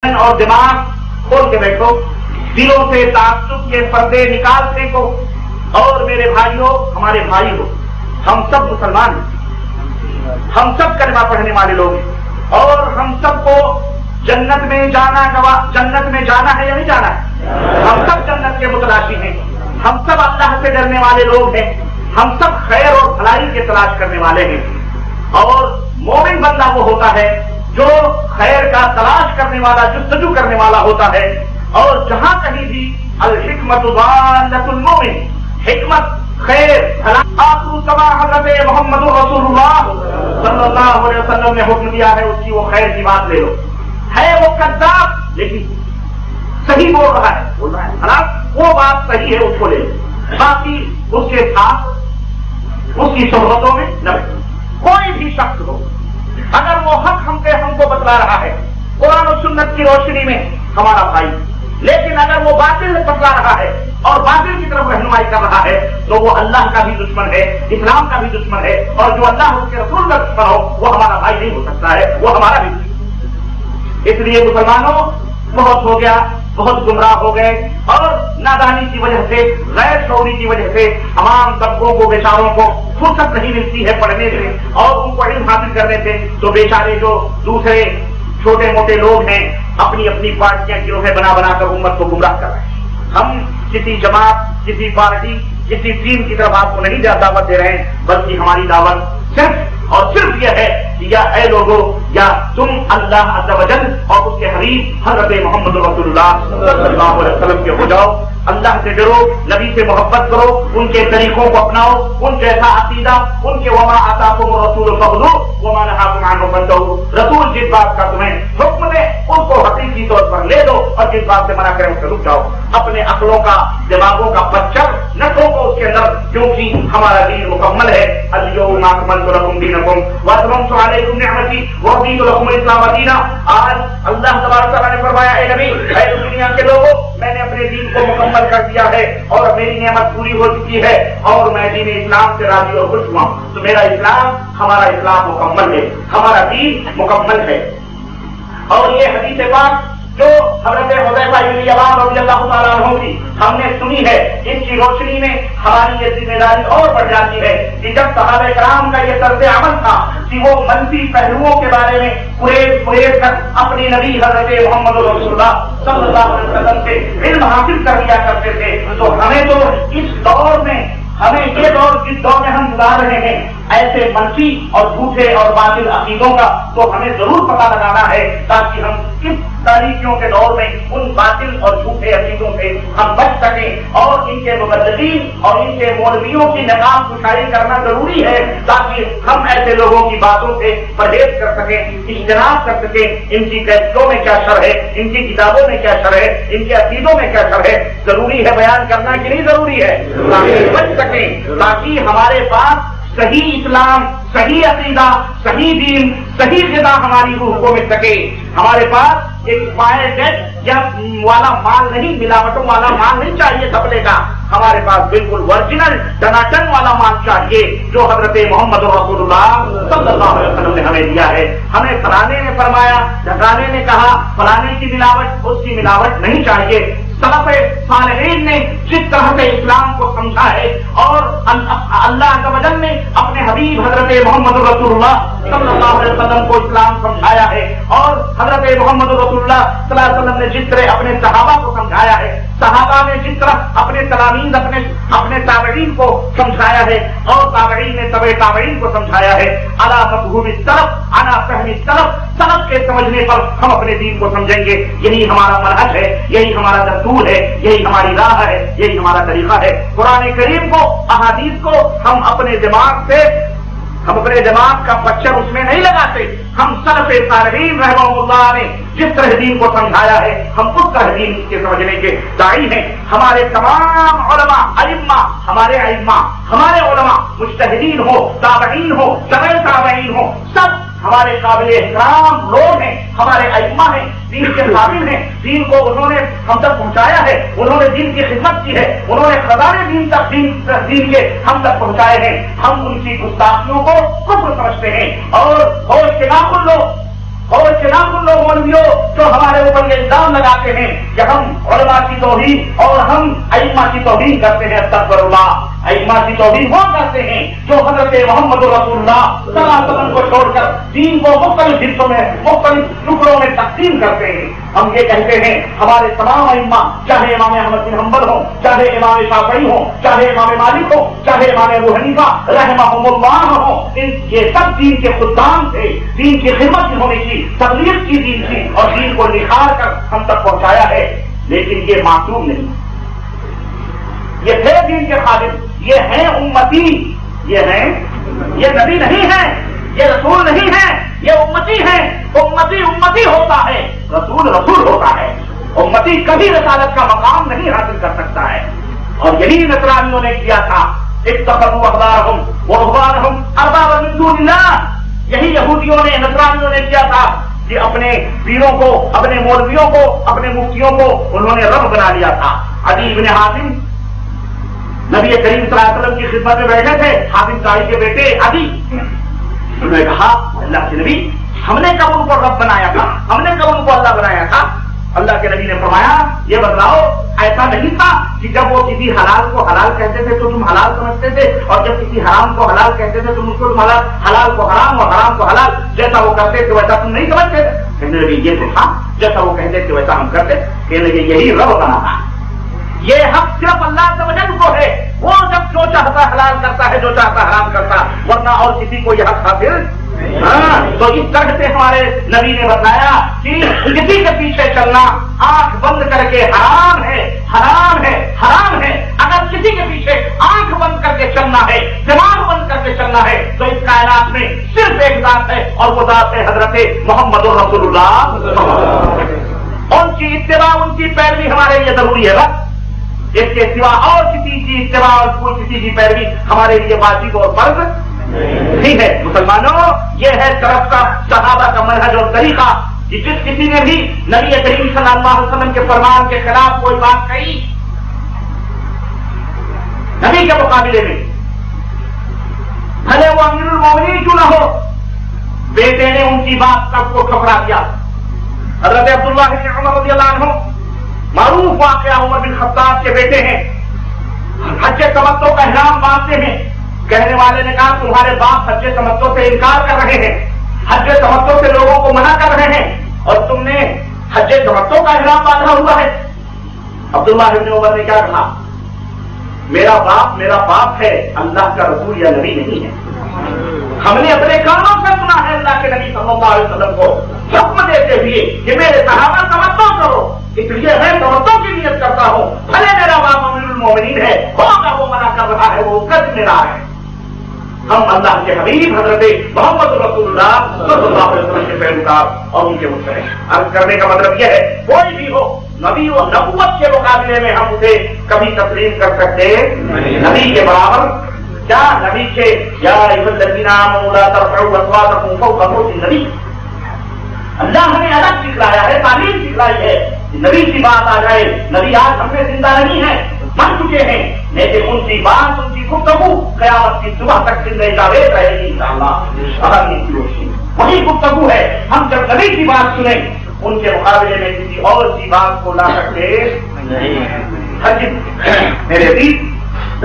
اور دماغ کھول کے بیٹھو، دلوں سے تعصب کے پردے نکال پھینکو، اور میرے بھائیوں، ہمارے بھائی ہو، ہم سب مسلمان ہیں، ہم سب کلمہ پڑھنے والے لوگ ہیں، اور ہم سب کو جنت میں جانا ہے یا نہیں جانا ہے؟ ہم سب جنت کے متلاشی ہیں، ہم سب اللہ سے ڈرنے والے لوگ ہیں، ہم سب خیر اور بھلائی کے تلاش کرنے والے ہیں، اور مومن بندہ وہ ہوتا ہے جو خیر کا تلاش کرنے والا، جستجو کرنے والا ہوتا ہے، اور جہاں کہیں بھی الحکمت ضالۃ المؤمن، حکمت خیر آخر سما حضرت محمد رسول اللہ صلی اللہ علیہ وسلم نے حکم دیا ہے، اس کی وہ خیر کی بات لے لو، ہے وہ کذاب لیکن صحیح بول رہا ہے حالات وہ بات صحیح ہے، اس کو لے لو، باقی اس کے ساتھ اس کی صحبتوں میں نہ بیٹھو۔ کوئی بھی شخص ہو، اگر وہ حق ہم کو بتلا رہا ہے قرآن و سنت کی روشنی میں، ہمارا بھائی، لیکن اگر وہ باطل بتلا رہا ہے اور باطل کی طرف رہنمائی کر رہا ہے تو وہ اللہ کا بھی دشمن ہے، اسلام کا بھی دشمن ہے، اور جو اللہ اس کے رسول کا دشمن ہو وہ ہمارا بھائی نہیں ہو سکتا ہے، وہ ہمارا بھی دشمن۔ اس لیے مسلمانوں، بہت ہو گیا، بہت گمراہ ہو گئے، اور نادانی کی وجہ سے، غیر شعوری کی وجہ سے تمام طبقوں کو، بیچاروں کو فرصت نہیں ملتی ہے پڑھنے سے اور ان کو علم حاصل کرنے سے، تو بیچارے جو دوسرے چھوٹے موٹے لوگ ہیں اپنی اپنی پارٹیاں گروہیں بنا کر امت کو گمراہ کر رہے ہیں۔ ہم کسی جماعت، کسی پارٹی، کسی ٹیم کی طرف آپ کو نہیں دعوت دے رہے ہیں، بلکہ ہماری دعوت صرف اور صرف یہ ہے کہ یا اے لوگوں، یا تم اللہ عز و جل اور اس کے حبیب حضرت محمد رسول اللہ صلی اللہ علیہ وسلم کے ہو جاؤ، اللہ سے ڈرو، نبی سے محبت کرو، ان کے طریقوں کو اپناؤ، ان جیسا عقیدہ، ان کے وما آتاکم الرسول فخذوہ وما نہاکم عنہ فانتہوا، رسول جس بات کا تمہیں حکم دے اس کو حقیقی طور پر لے لو، اور جس بات سے منع کرے اس سے رک جاؤ۔ اپنے عقلوں کا، دماغوں کا پچر نہ ٹھوکو اس کے اندر، کیونکہ ہمارا دین مکمل ہے۔ الیوم اکملت لکم دینکم واتممت علیکم نعمتی ورضیت لکم الاسلام دینا۔ آج اللہ تبارک تعالیٰ نے فرمایا، اے نبی، اے دنیا کے لوگوں، میں نے اپنے دین کو مکمل کر دیا ہے اور میری نعمت پوری ہو چکی ہے، اور میں دین اسلام سے راضی اور خوش ہوا ہوں۔ تو میرا اسلام، ہمارا اسلام مکمل ہے، ہمارا دین مکمل ہے۔ اور یہ حدیث پاک جو حضرت حذیفہ بن یمان رضی اللہ تعالیٰ عنہ کی ہم نے سنی ہے، اس کی روشنی میں ہماری یہ ذمہ داری اور بڑھ جاتی ہے کہ جب صحابہ کرام کا یہ طرز عمل تھا کہ وہ منفی پہلوؤں کے بارے میں قریب کر اپنی نبی حضرت محمد رسول اللہ صلی اللہ علیہ وسلم سے علم حاصل کر لیا کرتے تھے، تو ہمیں تو اس دور میں، ہمیں یہ دور جس دور میں ہم گزار رہے ہیں، ایسے منفی اور جھوٹے اور باطل عقیدوں کا تو ہمیں ضرور پتہ لگانا ہے، تاکہ ہم اس تاریخیوں کے دور میں ان باطل اور جھوٹے عقیدوں سے ہم بچ سکیں، اور ان کے مبلغین اور ان کے مولویوں کی نقاب کشائی کرنا ضروری ہے، تاکہ ہم ایسے لوگوں کی باتوں سے پرہیز کر سکیں، اجتناب کر سکیں۔ ان کی کیسٹوں میں کیا شر ہے، ان کی کتابوں میں کیا شر ہے، ان کے عقیدوں میں کیا شر ہے، ضروری ہے بیان کرنا کہ نہیں ضروری ہے، تاکہ بچ سکیں، تاکہ ہمارے پاس صحیح اسلام، صحیح عقیدہ، صحیح دین، صحیح غذا ہماری روح کو مل سکے۔ ہمارے پاس ایک پائے والا مال نہیں، ملاوٹوں والا مال نہیں چاہیے سپلے کا، ہمارے پاس بالکل ورجنل ٹناٹن والا مال چاہیے جو حضرت محمد رسول اللہ صلی اللہ علیہ وسلم نے ہمیں دیا ہے۔ ہمیں فلانے نے فرمایا، ڈھکانے نے کہا، فلانے کی ملاوٹ، اس کی ملاوٹ نہیں چاہیے۔ سلف صالحین نے جس طرح سے اسلام کو سمجھا ہے، اور اللہ عز و جل نے اپنے حبیب حضرت محمد رسول اللہ صلی اللہ علیہ وسلم کو اسلام سمجھایا ہے، اور حضرت محمد رسول اللہ صلی اللہ علیہ وسلم نے جس طرح اپنے صحابہ کو سمجھایا ہے، صحابہ نے جس طرح اپنے تلامید، اپنے تابعین کو سمجھایا ہے، اور تابعین نے تبع تابعین کو سمجھایا ہے، علی مفہوم السلف، علی فہم السلف، سلف کے سمجھنے پر ہم اپنے دین کو سمجھیں گے۔ یہی ہمارا منہج ہے، یہی ہمارا دستور ہے، یہی ہماری راہ ہے، یہی ہمارا طریقہ ہے۔ قرآن کریم کو، احادیث کو ہم اپنے دماغ کا پچر اس میں نہیں لگاتے، ہم سلف صالحین رحمہ اللہ نے جس طرح دین کو سمجھایا ہے، ہم اس طرح دین کے سمجھنے کے داعی ہیں۔ ہمارے تمام علماء، ائمہ، ہمارے علماء مجتہدین ہو، تابعین ہو، تبع تابعین ہو، سب ہمارے قابل احترام لوگ ہیں، ہمارے ائمہ ہیں، دین کے قابل ہیں، دین کو انہوں نے ہم تک پہنچایا ہے، انہوں نے دین کی خدمت کی ہے، انہوں نے خزانے دین تک دین کے ہم تک پہنچائے ہیں۔ ہم ان کی گستاخیوں کو کفر سمجھتے ہیں، اور ہوش کے ناخن لو، اور جناب ان لوگوں نے جو ہمارے اوپر یہ الزام لگاتے ہیں کہ ہم علماء کی توہین اور ہم ائمہ کی توہین کرتے ہیں، استغفر اللہ، ائمہ کی توہین وہ کرتے ہیں جو حضرت محمد رسول اللہ صلی اللہ علیہ وسلم کو چھوڑ کر دین کو مختلف حصوں میں مختلف ٹکڑوں میں تقسیم کرتے ہیں۔ ہم یہ کہتے ہیں ہمارے تمام ائمہ، چاہے امام احمد بن حنبل ہوں، چاہے امام شافعی ہوں، چاہے امام مالک ہوں، چاہے امام ابو حنیفہ رحمہم اللہ ہوں، یہ سب دین کے خدام تھے، دین کی خدمت ہونے کی، تبلیغ کی دین تھی اور دین کو نکھار کر ہم تک پہنچایا ہے، لیکن یہ معصوم نہیں، یہ تھے دین کے خادم، یہ ہیں امتی، یہ نبی نہیں ہے، یہ رسول نہیں ہے، یہ امتی ہے۔ امتی ہوتا ہے، رسول ہوتا ہے۔ امتی کبھی رسالت کا مقام نہیں حاصل کر سکتا ہے، اور یہی نصرانیوں نے کیا تھا، اتخذوا احبارهم ورهبانهم اربابا من دون اللہ، یہی یہودیوں نے نصرانیوں نے کیا تھا کہ اپنے پیروں کو، اپنے مولویوں کو، اپنے مفتیوں کو انہوں نے رب بنا لیا تھا۔ عدی بن حاتم نبی کریم صلی اللہ علیہ وسلم کی خدمت میں بیٹھے تھے، حاتم طائی کے بیٹے عدی، انہوں نے کہا اللہ کے نبی ہم نے کب ان کو رب بنایا تھا، ہم نے کب ان کو اللہ بنایا تھا؟ اللہ کے نبی نے فرمایا یہ بتلاؤ ایسا نہیں تھا کہ جب وہ کسی حلال کو حلال کہتے تھے تو تم حلال سمجھتے تھے، اور جب کسی حرام کو حلال کہتے تھے تم اس کو حلال کو حرام اور حرام کو حلال، جیسا وہ کرتے تھے ویسا تم نہیں سمجھتے تھے؟ کہنے لگے یہ تو تھا، جیسا وہ کہتے تھے ویسا ہم کرتے۔ کہنے لگے یہی رب بنا تھا، یہ حق صرف اللہ تعالی کو ہے، وہ جب جو چاہتا حلال کرتا ہے، جو چاہتا حرام کرتا، ورنہ اور کسی کو یہ حق حاصل۔ تو اس طرح سے ہمارے نبی نے بتایا کہ کسی کے پیچھے چلنا آنکھ بند کر کے حرام ہے، حرام ہے، حرام ہے۔ اگر کسی کے پیچھے آنکھ بند کر کے چلنا ہے، دماغ بند کر کے چلنا ہے، تو اس کائنات میں صرف ایک ذات ہے، اور وہ ذات ہے حضرت محمد رسول اللہ۔ ان کی اتباع، ان کی پیروی ہمارے لیے ضروری ہے، بس اس کے سوا اور کسی کی اتباع اور کوئی کسی کی پیروی ہمارے لیے واجب اور فرض نہیں ہے۔ مسلمانوں، یہ ہے طرف کا صحابہ کا منہج اور طریقہ کہ جس کسی نے بھی نبی کریم صلی اللہ علیہ وسلم کے فرمان کے خلاف کوئی بات کہی نبی کے مقابلے میں، بھلے وہ امیر المومنین کیوں نہ ہو، بیٹے نے ان کی بات سب کو ٹھکرا دیا۔ حضرت عبداللہ بن عمر رضی اللہ عنہ معروف واقعہ، عمر بن خطاب کے بیٹے ہیں، حج تمتع کا احرام باندھتے ہیں۔ کہنے والے نے کہا تمہارے باپ حج تمتع سے انکار کر رہے ہیں، حج تمتع سے لوگوں کو منع کر رہے ہیں، اور تم نے حج تمتع کا احرام باندھا ہوا ہے۔ عبداللہ بن عمر نے کیا کہا؟ میرا باپ ہے، اللہ کا رسول یا نبی نہیں ہے۔ ہم نے اپنے کانوں سے سنا ہے اللہ کے نبی صلی اللہ علیہ وسلم کو حکم دیتے ہوئے کہ میرے صحابہ تمتع کرو، اس لیے میں تمتع کی نیت کرتا ہوں، بھلے میرا باپ امیر المومنین ہے، ہوگا وہ منع کر رہا ہے، وہ کر میرا ہے۔ ہم اللہ کے حبیب حضرت محمد رسول اللہ صلی اللہ علیہ وسلم کے پیروکار اور ان کے متبع۔ عرض کرنے کا مطلب یہ ہے کوئی بھی ہو، نبی و نبوت کے مقابلے میں ہم اسے کبھی تسلیم کر سکتے نبی کے برابر کیا؟ نبی کے یا ایھا الذین آمنوا لا ترفعوا اصواتکم فوق صوت النبی، اللہ نے الگ سکھلایا ہے، تعلیم سکھلائی ہے کہ نبی کی بات آ جائے۔ نبی آج ہم میں زندہ نہیں ہے، مر چکے ہیں، لیکن ان کی بات، ان کی گفتگو قیامت کی صبح تک زندہ جاوید رہے گی انشاءاللہ۔ اگر کی روشنی وہی گفتگو ہے، ہم جب نبی کی بات سنیں ان کے مقابلے میں کسی اور کی بات کو لا سکتے نہیں۔ میرے عزیز،